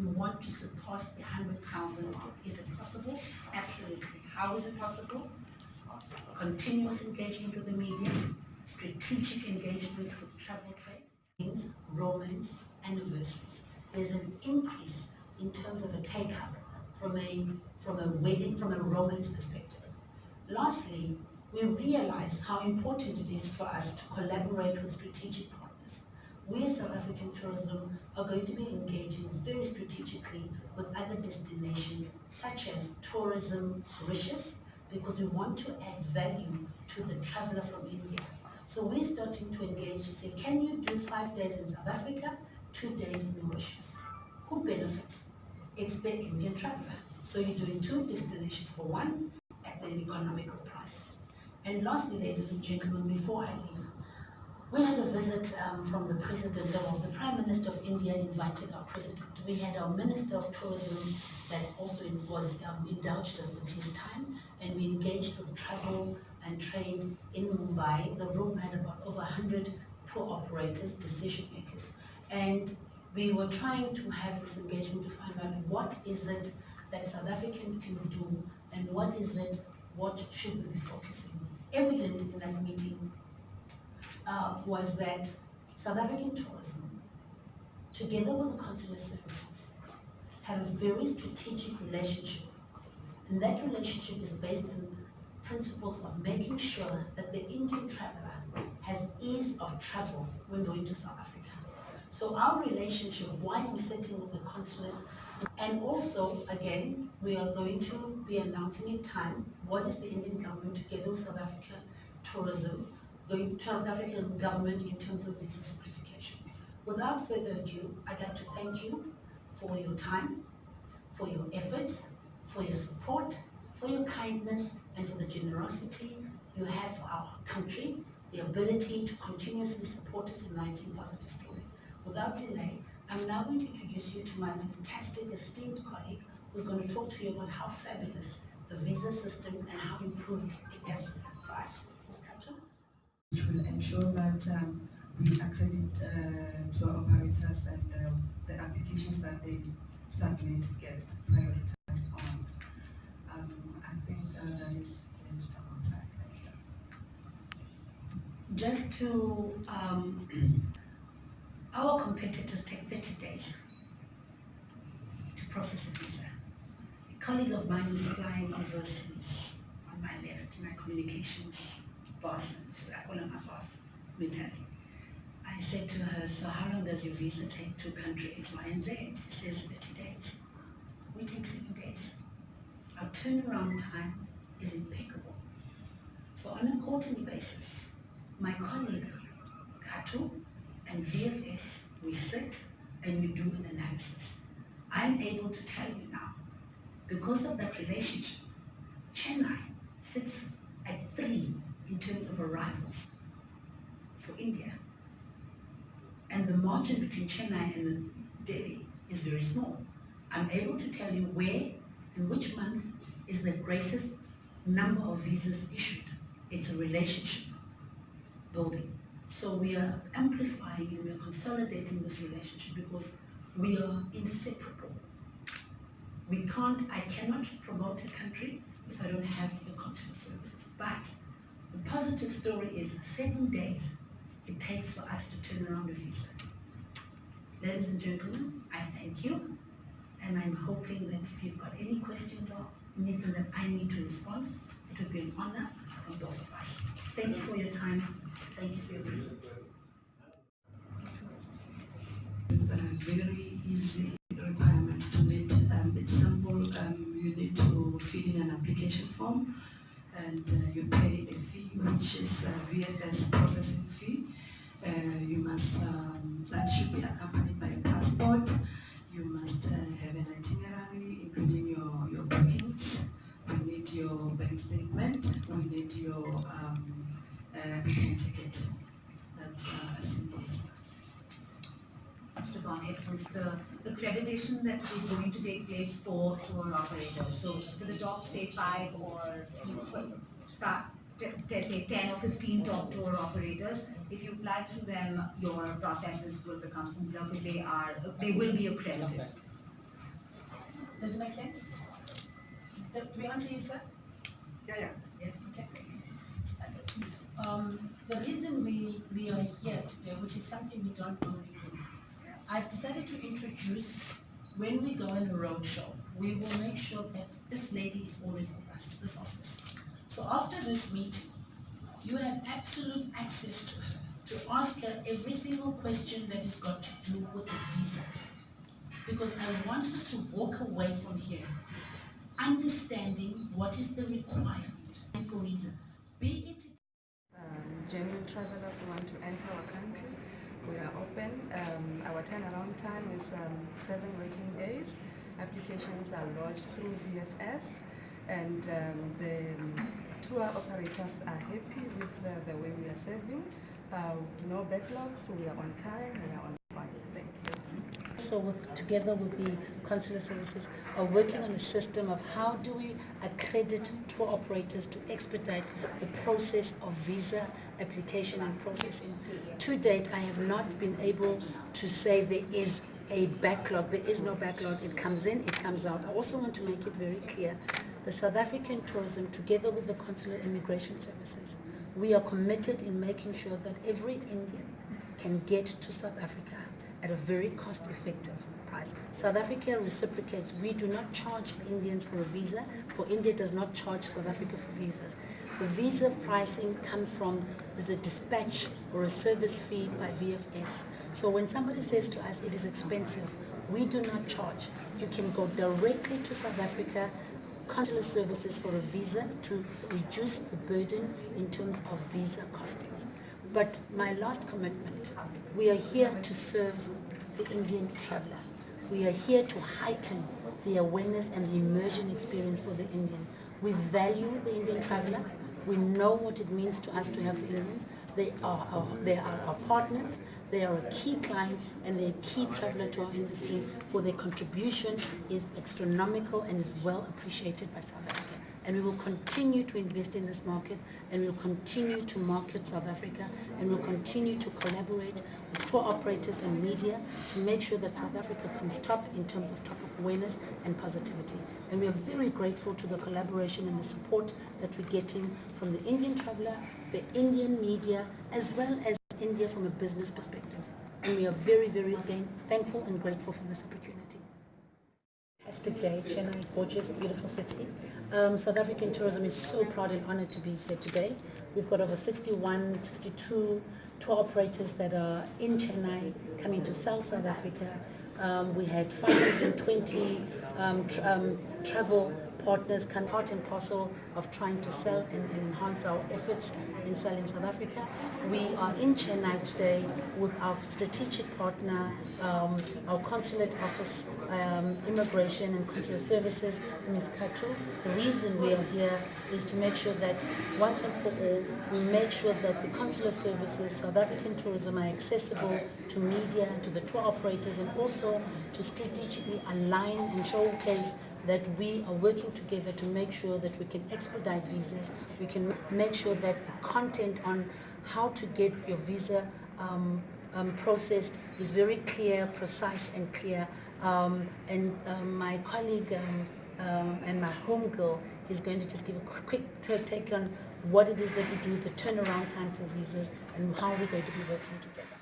We want to surpass the 100,000 mark. Is it possible? Absolutely. How is it possible? Continuous engagement with the media, strategic engagement with travel trade, romance, anniversaries. There's an increase in terms of a take-up from a wedding, from a romance perspective. Lastly, we realize how important it is for us to collaborate with strategic partners. We as South African Tourism are going to be engaging very strategically with other destinations such as tourism riches, because we want to add value to the traveler from India. So we're starting to engage to say, can you do 5 days in South Africa, 2 days in Mauritius? Who benefits? It's the Indian traveler. So you're doing 2 destinations for one at an economical price. And lastly, ladies and gentlemen, before I leave, we had a visit from the President, or the Prime Minister of India invited our President. We had our Minister of Tourism that also was indulged us at his time, and we engaged with travel and trade in Mumbai. The room had about over 100 tour operators, decision makers, and we were trying to have this engagement to find out what is it that South African can do, and what should we be focusing. Evident in that meeting was that South African tourism, together with the consular services, have a very strategic relationship. And that relationship is based on principles of making sure that the Indian traveler has ease of travel when going to South Africa. So our relationship, why I'm sitting with the consulate, and also, again, we are going to be announcing in time what is the Indian government together with South African tourism, the South African government in terms of visa simplification. Without further ado, I'd like to thank you for your time, for your efforts, for your support, for your kindness, and for the generosity you have for our country, the ability to continuously support us in writing positive story. Without delay, I'm now going to introduce you to my fantastic, esteemed colleague who's going to talk to you about how fabulous the visa system and how improved it is for us. Which will ensure that we accredit to our operators and the applications that they submit get prioritized on. I think that is it from our side. Just to, our competitors take 30 days to process a visa. A colleague of mine is flying overseas on my left, my communications boss. I call her my boss, Mitali. I said to her, so how long does your visa take to country X, Y, and Z? She says 30 days. We take 7 days. Our turnaround time is impeccable. So on a quarterly basis, my colleague, Katu, and VFS, we sit and we do an analysis. I'm able to tell you now, because of that relationship, Chennai sits at 3 in terms of arrivals for India. And the margin between Chennai and Delhi is very small. I'm able to tell you where and which month is the greatest number of visas issued. It's a relationship building. So we are amplifying and we are consolidating this relationship because we are inseparable. I cannot promote a country if I don't have the consular services. But the positive story is 7 days it takes for us to turn around a visa. Ladies and gentlemen, I thank you, and I'm hoping that if you've got any questions or anything that I need to respond, it would be an honor from both of us. Thank you for your time. Thank you for your presence. Very easy requirements to meet. It's simple. You need to fill in an application form, and you pay a fee, which is VFS processing fee. You must that should be accompanied by a passport. You must have an itinerary, including your bookings. We need your bank statement. We need your return ticket. That's as simple as that. To go ahead, please. The accreditation that is going to take place for tour operators. So for the top, say 5 or 10 or 15 top tour operators, if you apply through them, your processes will become simpler because they will be accredited. Does it make sense? Do we answer you, sir? Yeah. Okay. The reason we are here today, which is something we don't normally do, I've decided to introduce, when we go in a roadshow, we will make sure that this lady is always with us, this office. So after this meeting, you have absolute access to her, to ask her every single question that has got to do with the visa. Because I want us to walk away from here understanding what is the requirement for visa. Be it Genuine travelers who want to enter our country, we are open. Our turnaround time is 7 working days. Applications are lodged through VFS, and the tour operators are happy with the way we are serving. No backlogs, we are on time, we are on point. Thank you. So together with the consular services are working on a system of how do we accredit tour operators to expedite the process of visa application and processing. To date, I have not been able to say there is a backlog. There is no backlog. It comes in, it comes out. I also want to make it very clear. The South African tourism, together with the consular immigration services, we are committed in making sure that every Indian can get to South Africa at a very cost-effective price. South Africa reciprocates. We do not charge Indians for a visa, for India does not charge South Africa for visas. The visa pricing comes from a dispatch or a service fee by VFS. So when somebody says to us it is expensive, we do not charge. You can go directly to South Africa, consular services for a visa to reduce the burden in terms of visa costings. But my last commitment, we are here to serve the Indian traveler. We are here to heighten the awareness and the immersion experience for the Indian. We value the Indian traveler. We know what it means to us to have the Indians. They are our partners. They are a key client and they're a key traveler to our industry, for their contribution is astronomical and is well appreciated by South Africa. And we will continue to invest in this market, and we'll continue to market South Africa, and we'll continue to collaborate with tour operators and media to make sure that South Africa comes top in terms of top of awareness and positivity. And we are very grateful to the collaboration and the support that we're getting from the Indian traveler, the Indian media, as well as India from a business perspective. And we are very, very, again, thankful and grateful for this opportunity. Fantastic day, Chennai, gorgeous, beautiful city. South African tourism is so proud and honored to be here today. We've got over 62 tour operators that are in Chennai coming to South Africa. We had 520 travel partners come part and parcel of trying to sell and enhance our efforts in selling South Africa. We are in Chennai today with our strategic partner, our consulate office, immigration and consular services, Ms. Katu. The reason we are here is to make sure that once and for all, we make sure that the consular services, South African tourism, are accessible to media, to the tour operators, and also to strategically align and showcase that we are working together to make sure that we can expedite visas. We can make sure that the content on how to get your visa processed is very clear, precise and clear. My colleague and my home girl is going to just give a quick take on what it is that we do, the turnaround time for visas, and how we're going to be working together.